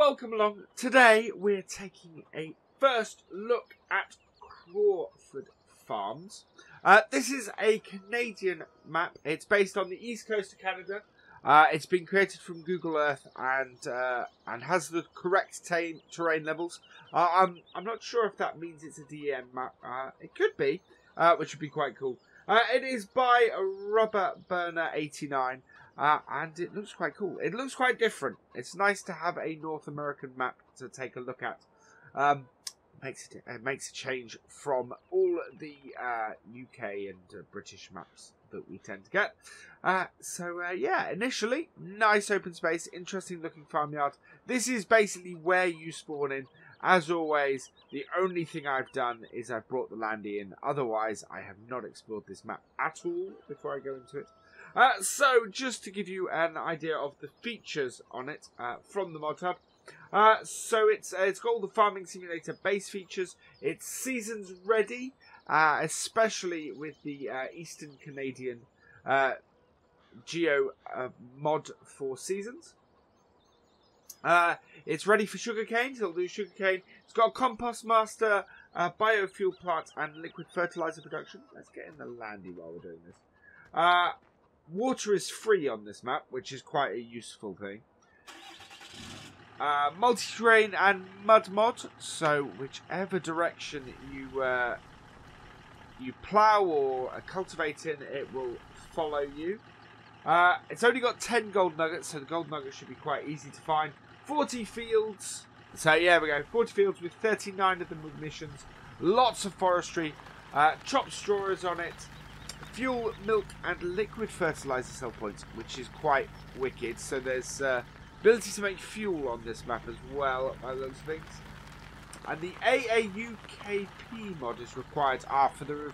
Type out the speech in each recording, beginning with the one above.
welcome along. Today we're taking a first look at Crawford Farms. This is a Canadian map. It's based on the east coast of Canada. It's been created from Google Earth and has the correct terrain levels. I'm not sure if that means it's a DEM map. It could be, which would be quite cool. It is by Ruberburner89. And it looks quite cool. It looks quite different. It's nice to have a North American map to take a look at. It makes a change from all the UK and British maps that we tend to get. Yeah, initially, nice open space, interesting looking farmyard. This is basically where you spawn in. As always, the only thing I've done is I've brought the land in. Otherwise, I have not explored this map at all before I go into it. So, just to give you an idea of the features on it from the mod hub. So it's got all the farming simulator base features. It's seasons ready, especially with the Eastern Canadian Geo mod for seasons. It's ready for sugarcane, so it'll do sugarcane. It's got a compost master, biofuel plant, and liquid fertilizer production. Let's get in the landy while we're doing this. Water is free on this map, which is quite a useful thing. Multi-terrain and mud mod, so whichever direction you plough or cultivate in, it will follow you. It's only got 10 gold nuggets, so the gold nuggets should be quite easy to find. 40 fields, so yeah, we go. 40 fields with 39 of them with missions. Lots of forestry. Chopped straw is on it. Fuel, milk, and liquid fertilizer sell points, which is quite wicked. So there's ability to make fuel on this map as well, by those things. And the AAUKP mod is required for the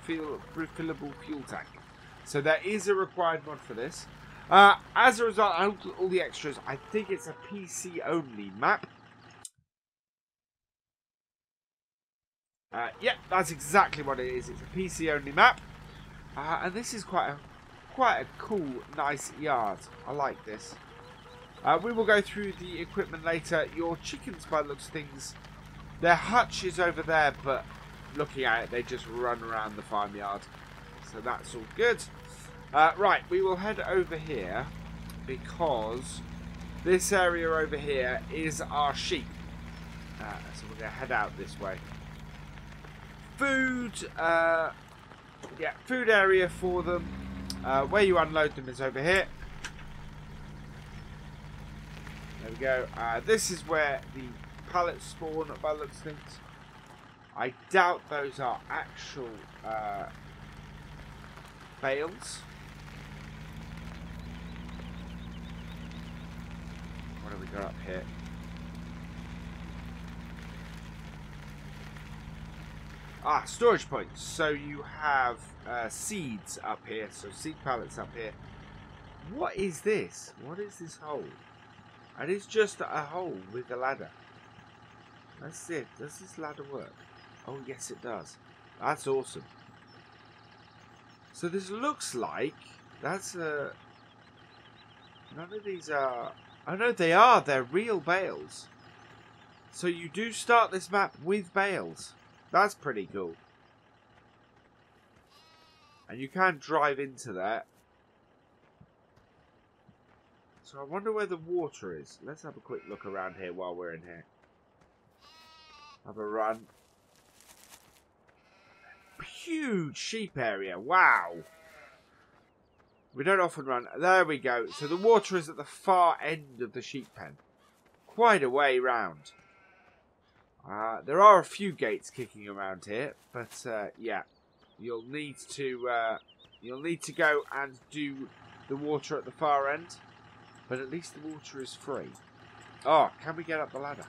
refillable fuel tank. So there is a required mod for this. As a result, all the extras, I think it's a PC only map. Yeah, that's exactly what it is. It's a PC only map. And this is quite a cool, nice yard. I like this. We will go through the equipment later. Your chickens, by the looks of things, their hutch is over there, but looking at it, they just run around the farmyard. So that's all good. Right, we will head over here because this area over here is our sheep. So we're going to head out this way. Food, yeah, food area for them. Where you unload them is over here. There we go. This is where the pallets spawn by the looks of things. I doubt those are actual bales. What have we got up here? Storage points. So you have seeds up here. So seed pallets up here. What is this? What is this hole? It is just a hole with a ladder. That's it. Does this ladder work? Oh, yes, it does. That's awesome. So this looks like that's a... None of these are... Oh, no, they are. They're real bales. So you do start this map with bales. That's pretty cool. And you can drive into that. So I wonder where the water is. Let's have a quick look around here while we're in here. Have a run. Huge sheep area. Wow. We don't often run. There we go. So the water is at the far end of the sheep pen. Quite a way round. There are a few gates kicking around here, but yeah, you'll need to go and do the water at the far end. But at least the water is free. Oh, can we get up the ladder?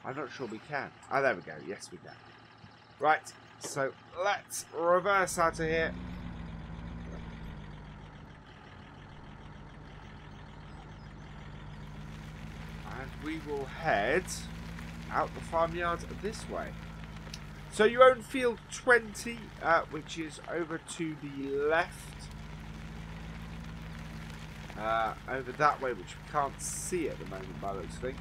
I'm not sure we can. Oh, there we go. Yes, we can. Right, so let's reverse out of here. And we will head out the farmyard this way. So you own field 20, which is over to the left. over that way, which we can't see at the moment by those things.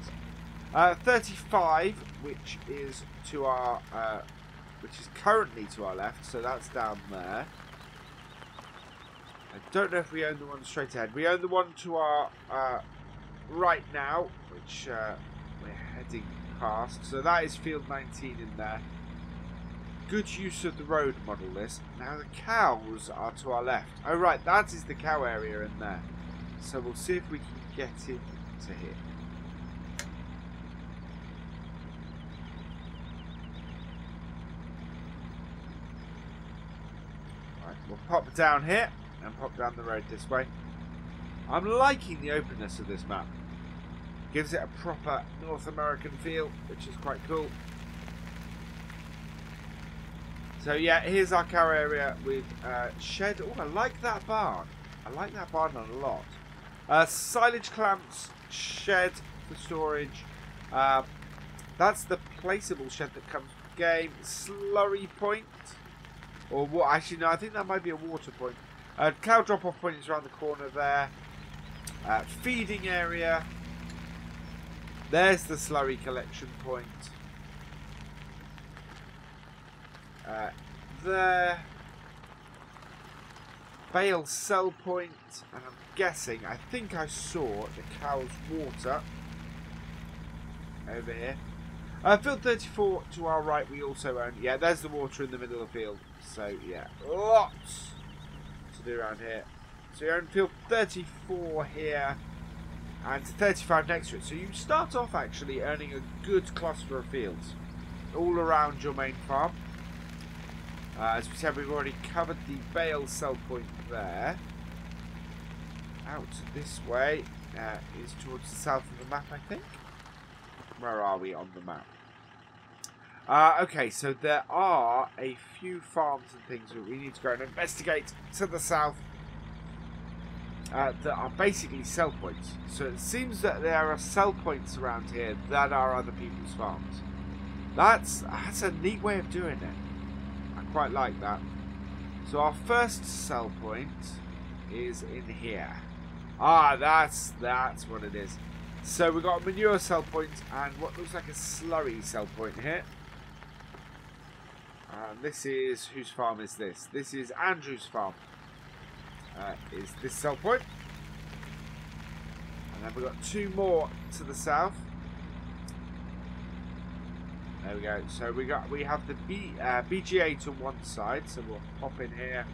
35, which is to our, which is currently to our left, so that's down there. I don't know if we own the one straight ahead. We own the one to our right now, which we're heading past. So that is field 19 in there. Good use of the road model, this. Now the cows are to our left. Oh, right, that is the cow area in there. So we'll see if we can get into here. Right, we'll pop down here and pop down the road this way. I'm liking the openness of this map. Gives it a proper North American feel, which is quite cool. So yeah, here's our cow area with shed. Oh, I like that barn. I like that barn a lot. Silage clamps, shed for storage. That's the placeable shed that comes with the game. Slurry point. Or what? Actually, no, I think that might be a water point. Cow drop-off point is around the corner there. Feeding area. There's the slurry collection point. There. Bales sell point. And I'm guessing, I think I saw the cow's water over here. Field 34 to our right we also own. Yeah, there's the water in the middle of the field. So yeah, lots to do around here. So you own field 34 here and 35 next to it. So you start off actually earning a good cluster of fields all around your main farm. As we said, we've already covered the Bales sell point there. Out this way is towards the south of the map, I think. Where are we on the map? Okay, so there are a few farms and things that we need to go and investigate to the south that are basically sell points. So it seems that there are sell points around here that are other people's farms. That's a neat way of doing it. I quite like that. So our first sell point is in here. Ah, that's what it is. So we've got a manure sell point and what looks like a slurry sell point here. This is, whose farm is this? This is Andrew's farm. Is this sell point. And then we've got two more to the south. There we go. So we have the BGA to one side, so we'll pop in here.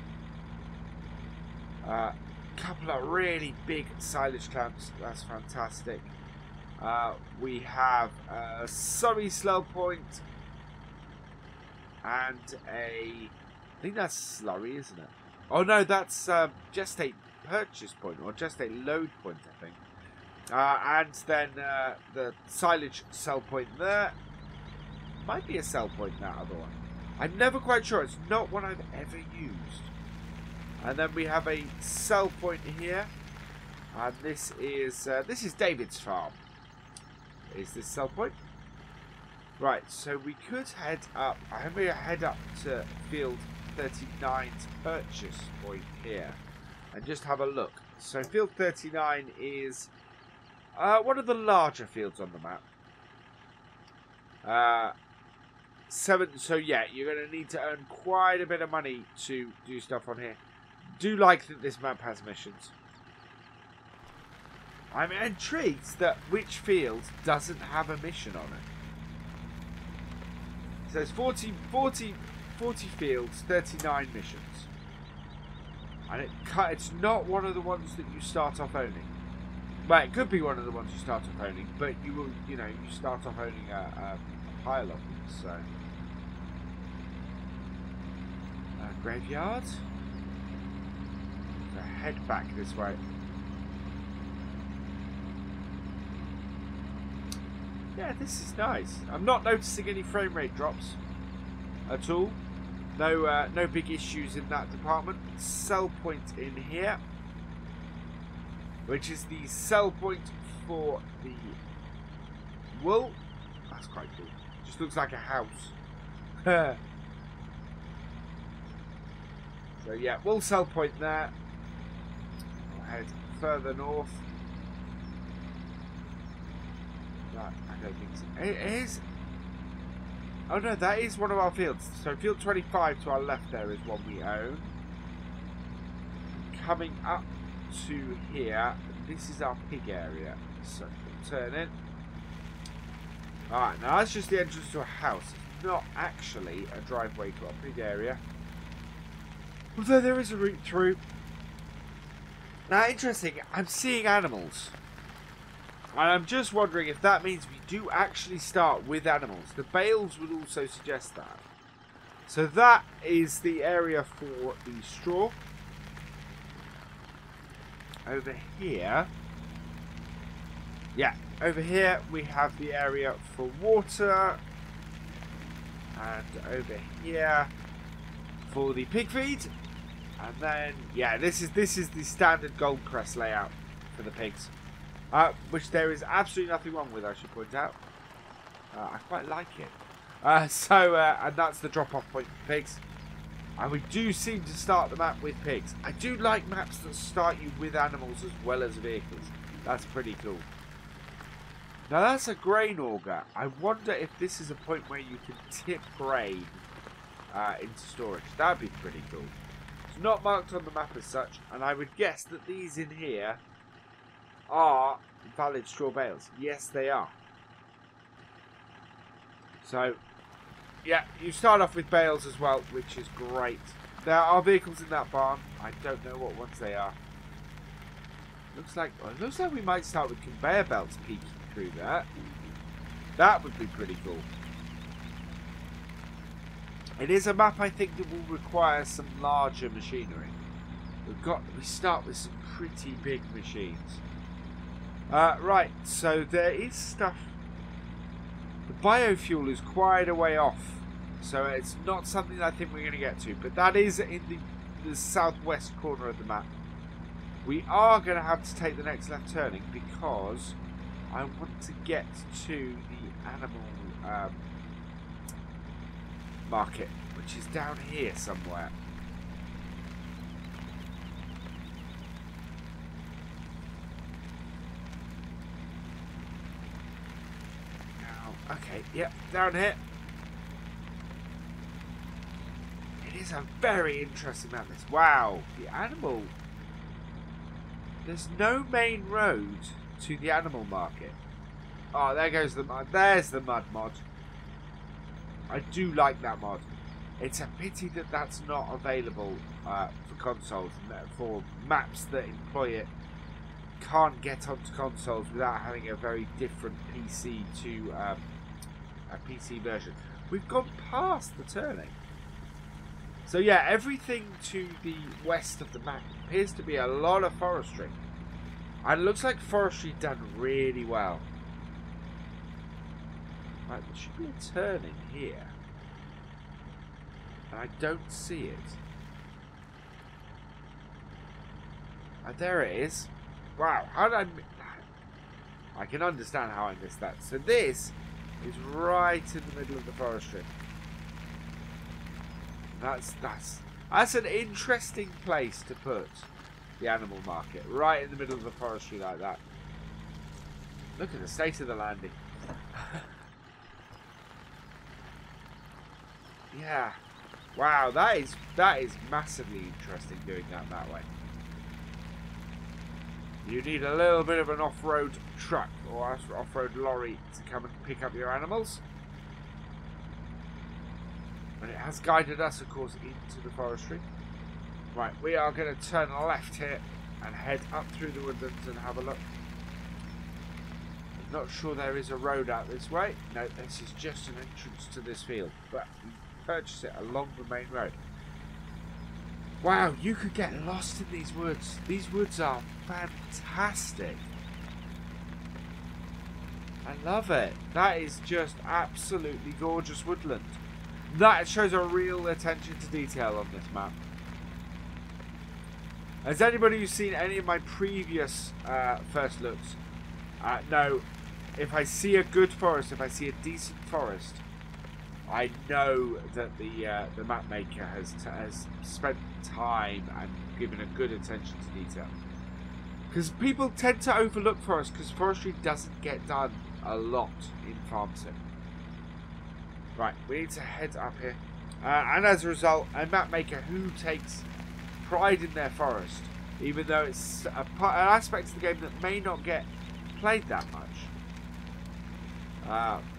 Couple of really big silage clamps. That's fantastic. We have a Surrey Slough point and I think that's slurry, isn't it? Oh no, that's just a purchase point or just a load point, I think. And then the silage sell point there. Might be a sell point, that other one. I'm never quite sure. It's not one I've ever used. And then we have a sell point here. And this is David's farm. Is this sell point? Right, so we could head up. I'm going to head up to field 39's purchase point here. And just have a look. So field 39 is one of the larger fields on the map. So yeah, you're going to need to earn quite a bit of money to do stuff on here. Do like that this map has missions. I'm intrigued that which field doesn't have a mission on it. So it's 40 fields, 39 missions. And it's not one of the ones that you start off owning. Well, it could be one of the ones you start off owning, but you will, you start off owning a pile of them, so. Graveyard. Head back this way. Yeah, this is nice. I'm not noticing any frame rate drops at all. No big issues in that department. Sell point in here, which is the sell point for the wool. That's quite cool. Just looks like a house. So yeah, wool sell point there. We'll head further north. Right, I don't think so. It is. Oh no, that is one of our fields. So field 25 to our left there is one we own. Coming up to here, this is our pig area. So we'll turn in. Alright, now that's just the entrance to a house. It's not actually a driveway to our pig area. Although there is a route through. Now, interesting, I'm seeing animals. And I'm just wondering if that means we do actually start with animals. The bales would also suggest that. So that is the area for the straw. Over here. Yeah, over here we have the area for water. And over here for the pig feed. And then, yeah, this is the standard gold crest layout for the pigs. Which there is absolutely nothing wrong with, I should point out. I quite like it. And that's the drop-off point for pigs. And we do seem to start the map with pigs. I do like maps that start you with animals as well as vehicles. That's pretty cool. Now that's a grain auger. I wonder if this is a point where you can tip grain into storage. That'd be pretty cool. It's not marked on the map as such, and I would guess that these in here are valid straw bales. Yes, they are. So, yeah, you start off with bales as well, which is great. There are vehicles in that barn. I don't know what ones they are. Looks like we might start with conveyor belts peeking through that. That would be pretty cool. It is a map I think that will require some larger machinery. We start with some pretty big machines. Right, so there is stuff. The biofuel is quite a way off, so it's not something I think we're going to get to. But that is in the southwest corner of the map. We are going to have to take the next left turning because I want to get to the animal market, which is down here somewhere. Now, okay, yep, down here. It is a very interesting map. This, wow, the animal. There's no main road to the animal market. Oh, there goes the mud. There's the mud mod. I do like that mod. It's a pity that that's not available for consoles, and for maps that employ it can't get onto consoles without having a very different PC to a PC version. We've gone past the turning. So yeah, everything to the west of the map appears to be a lot of forestry. And it looks like forestry done really well. Right, there should be a turning here. And I don't see it. And there it is. Wow, how did I can understand how I missed that. So this is right in the middle of the forestry. That's an interesting place to put the animal market, right in the middle of the forestry like that. Look at the state of the landing. Yeah. Wow, that is massively interesting doing that way. You need a little bit of an off-road truck or off-road lorry to come and pick up your animals. And it has guided us, of course, into the forestry. Right, we are going to turn left here and head up through the woodlands and have a look. I'm not sure there is a road out this way. No, this is just an entrance to this field. But we purchase it along the main road. Wow, you could get lost in these woods. These woods are fantastic. I love it. That is just absolutely gorgeous woodland. That shows a real attention to detail on this map. Has anybody who's seen any of my previous first looks know if I see a good forest, if I see a decent forest, I know that the map maker has spent time and given a good attention to detail. Because people tend to overlook forests because forestry doesn't get done a lot in Farm Sim. Right, we need to head up here. And as a result, a map maker who takes pride in their forest, even though it's an aspect of the game that may not get played that much.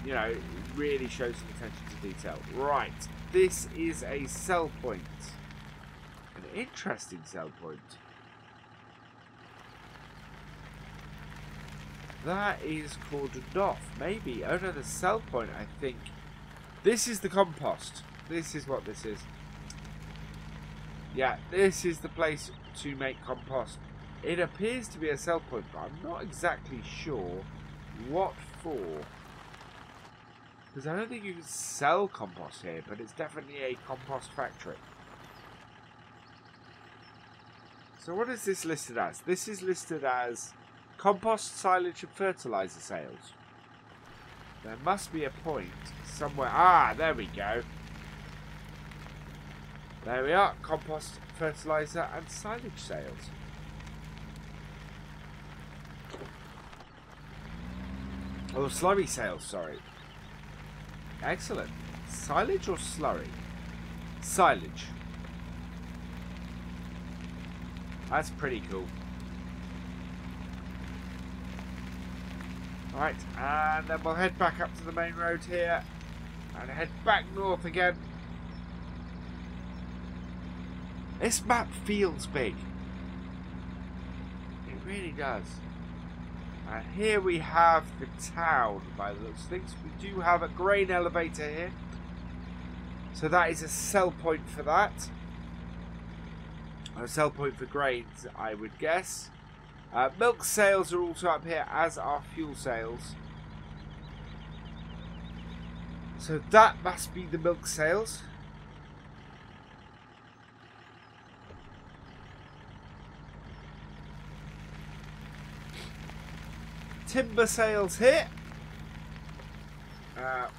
You know, it really shows some attention to detail. Right, this is a sell point. An interesting sell point. That is cordoned off. Maybe. Oh no, the sell point, I think. This is the compost. This is what this is. Yeah, this is the place to make compost. It appears to be a sell point, but I'm not exactly sure what for. Because I don't think you can sell compost here, but it's definitely a compost factory. So what is this listed as? This is listed as compost, silage and fertilizer sales. There must be a point somewhere. Ah, there we go. There we are. Compost, fertilizer and silage sales. Oh, slurry sales, sorry. Excellent. Silage or slurry? Silage. That's pretty cool. Right, and then we'll head back up to the main road here and head back north again. This map feels big. It really does. And here we have the town by the looks of things. We do have a grain elevator here. So that is a sell point for that. A sell point for grains, I would guess. Milk sales are also up here, as are fuel sales. So that must be the milk sales. Timber sales here.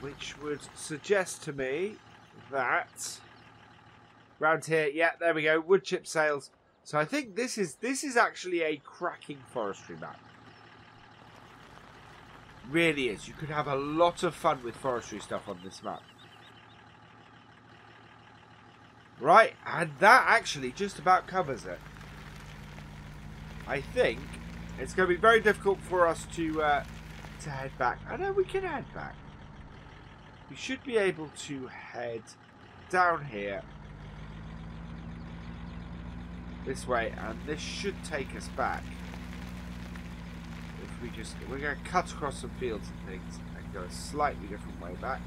Which would suggest to me that round here, yeah, there we go, wood chip sales. So I think this is actually a cracking forestry map. Really is. You could have a lot of fun with forestry stuff on this map. Right, and that actually just about covers it. I think it's going to be very difficult for us to head back. I know we can head back. We should be able to head down here. This way, and this should take us back. If we're going to cut across some fields and things and go a slightly different way back.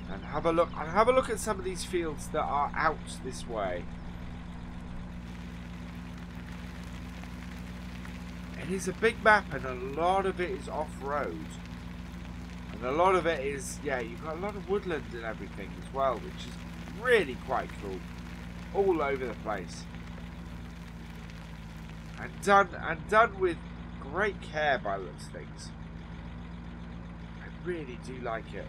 And have a look. And have a look at some of these fields that are out this way. It is a big map, and a lot of it is off-road. And a lot of it is, yeah, you've got a lot of woodland and everything as well, which is really quite cool. All over the place, and done with great care by the looks of things. I really do like it.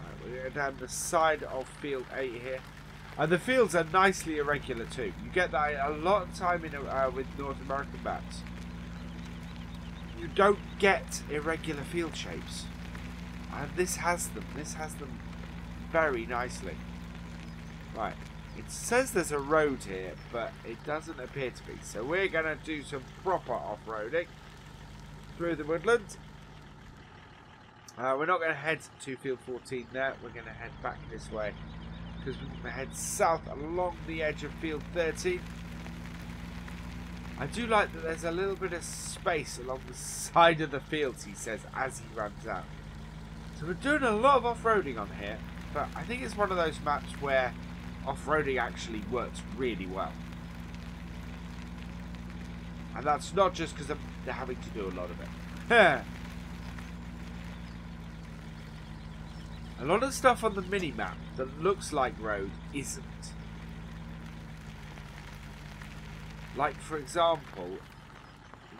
Right, we're going down the side of field 8 here, and the fields are nicely irregular too. You get that a lot of time in with North American maps. You don't get irregular field shapes, and this has them. This has them very nicely. Right, it says there's a road here, but it doesn't appear to be. So we're going to do some proper off-roading through the woodland. We're not going to head to field 14 there. We're going to head back this way, because we're going to head south along the edge of field 13. I do like that there's a little bit of space along the side of the fields, he says, as he runs out. So we're doing a lot of off-roading on here, but I think it's one of those maps where off-roading actually works really well. And that's not just because they're having to do a lot of it. A lot of stuff on the mini-map that looks like road isn't. Like, for example,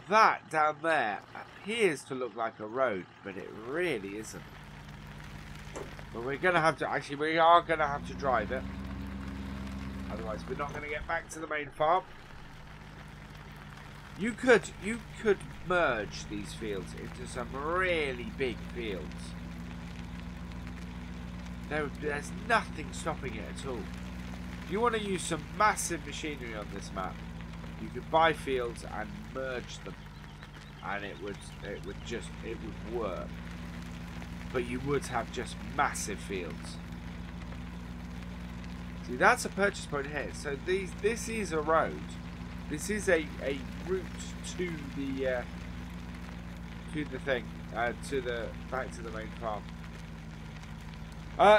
that down there appears to look like a road, but it really isn't. But we're going to have to, actually, we are going to have to drive it. Otherwise, we're not going to get back to the main farm. You could merge these fields into some really big fields. There's nothing stopping it at all. If you want to use some massive machinery on this map, you could buy fields and merge them, and it would work. But you would have just massive fields. See, that's a purchase point here. So this is a road. This is a route to the thing, back to the main farm.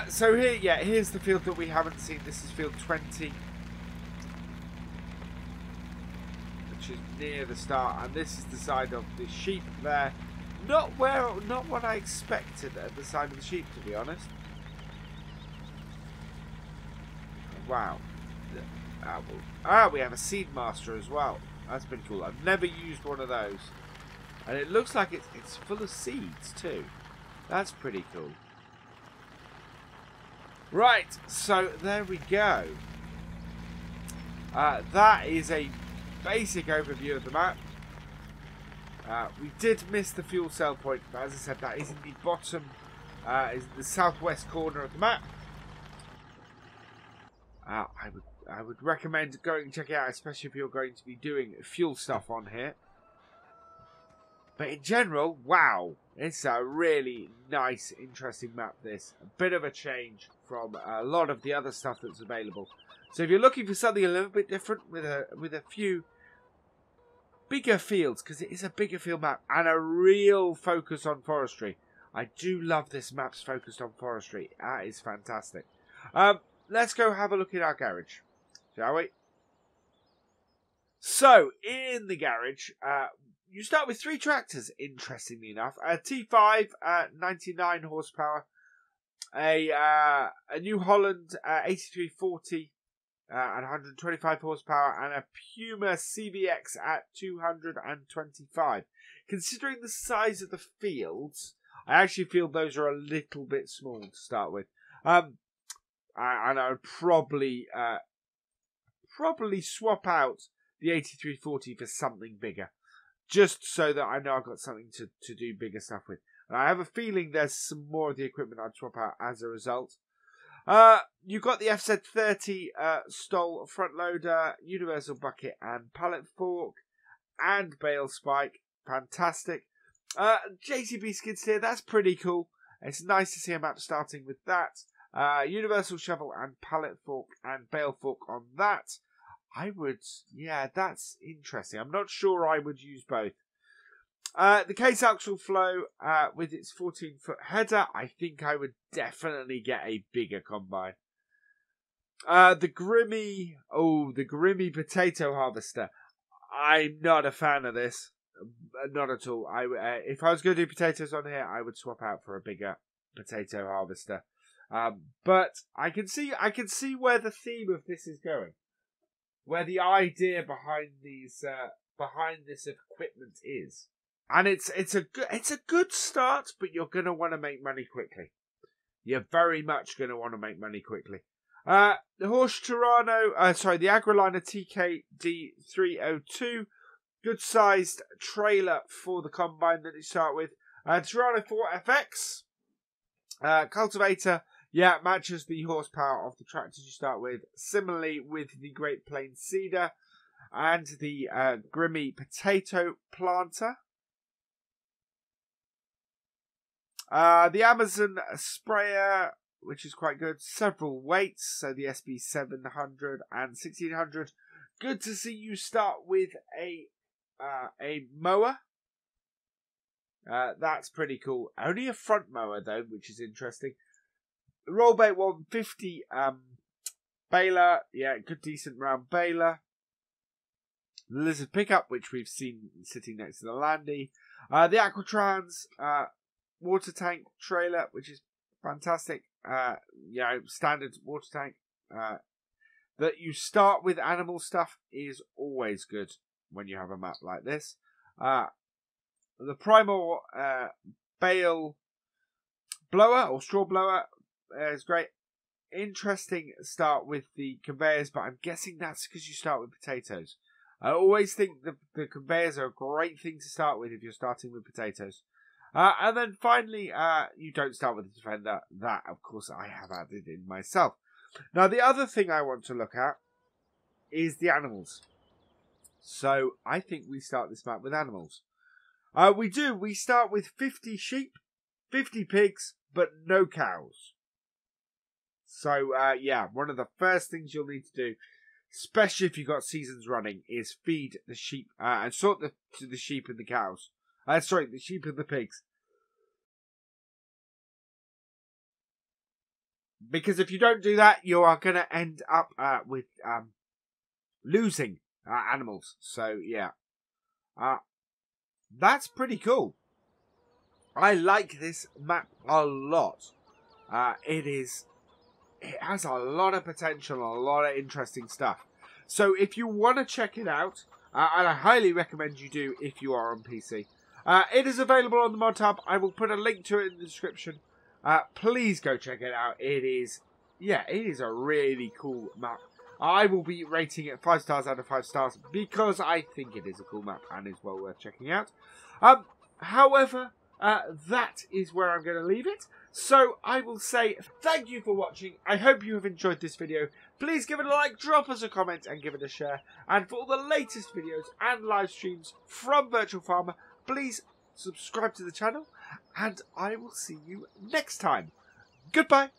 So here, yeah, here's the field that we haven't seen. This is field 20, which is near the start, and this is the side of the sheep there. Not what I expected at the side of the sheep, to be honest. Wow. We have a seed master as well. That's pretty cool. I've never used one of those, and it looks like it's full of seeds too. That's pretty cool. Right, so there we go. That is a basic overview of the map. We did miss the fuel cell point, but as I said, that is in the bottom, is the southwest corner of the map. I would recommend going and check it out, especially if you're going to be doing fuel stuff on here. But in general, wow, it's a really nice, interesting map, this. A bit of a change from a lot of the other stuff that's available. So if you're looking for something a little bit different with a few bigger fields, because it is a bigger field map, and a real focus on forestry. I do love this map's focused on forestry. That is fantastic. Let's go have a look at our garage, shall we? So, in the garage, you start with 3 tractors, interestingly enough. A T5, 99 horsepower. A New Holland 8340 at 125 horsepower. And a Puma CVX at 225. Considering the size of the fields, I actually feel those are a little bit small to start with. And I would probably swap out the 8340 for something bigger, just so that I know I've got something to do bigger stuff with. And I have a feeling there's some more of the equipment I'd swap out as a result. You've got the FZ30 Stoll front loader, universal bucket and pallet fork, and bale spike. Fantastic. JCB skid steer, that's pretty cool. It's nice to see a map starting with that. Universal shovel and pallet fork and bale fork on that. Yeah, that's interesting. I'm not sure I would use both. The case axle flow with its 14-foot header, I think I would definitely get a bigger combine. The Grimmy potato harvester. I'm not a fan of this. Not at all. If I was going to do potatoes on here, I would swap out for a bigger potato harvester. But I can see where the theme of this is going, where the idea behind this equipment is, and it's a good start. But you're going to want to make money quickly. You're very much going to want to make money quickly. The Horsch Tirano, the Agroliner TKD302, good sized trailer for the combine that you start with. Tirano 4FX, cultivator. Yeah, matches the horsepower of the tractors you start with. Similarly with the Great Plains Seeder and the Grimmy potato planter. The Amazon sprayer, which is quite good. Several weights, so the SB700 and 1600. Good to see you start with a mower. That's pretty cool. Only a front mower though, which is interesting. Rollbait 150 baler, yeah, good decent round baler. The Lizard pickup, which we've seen sitting next to the Landy. The Aquatrans water tank trailer, which is fantastic. Standard water tank. That you start with animal stuff is always good when you have a map like this. The Primal bale blower or straw blower. It's great. Interesting start with the conveyors, but I'm guessing that's because you start with potatoes. I always think the conveyors are a great thing to start with if you're starting with potatoes. And then finally, you don't start with the defender. That, of course, I have added in myself. Now, the other thing I want to look at is the animals. So, I think we start this map with animals. We do. We start with 50 sheep, 50 pigs, but no cows. So, yeah, one of the first things you'll need to do, especially if you've got seasons running, is feed the sheep and sort the sheep and the cows. Sorry, the sheep and the pigs. Because if you don't do that, you are going to end up with losing animals. So, yeah. That's pretty cool. I like this map a lot. It has a lot of potential and a lot of interesting stuff. So if you want to check it out, and I highly recommend you do if you are on PC, it is available on the mod tab. I will put a link to it in the description. Please go check it out. It is a really cool map. I will be rating it 5 stars out of 5 stars because I think it is a cool map and is well worth checking out. However, that is where I'm going to leave it. So I will say thank you for watching. I hope you have enjoyed this video. Please give it a like, drop us a comment and give it a share. And for all the latest videos and live streams from Virtual Farmer, please subscribe to the channel. And I will see you next time. Goodbye.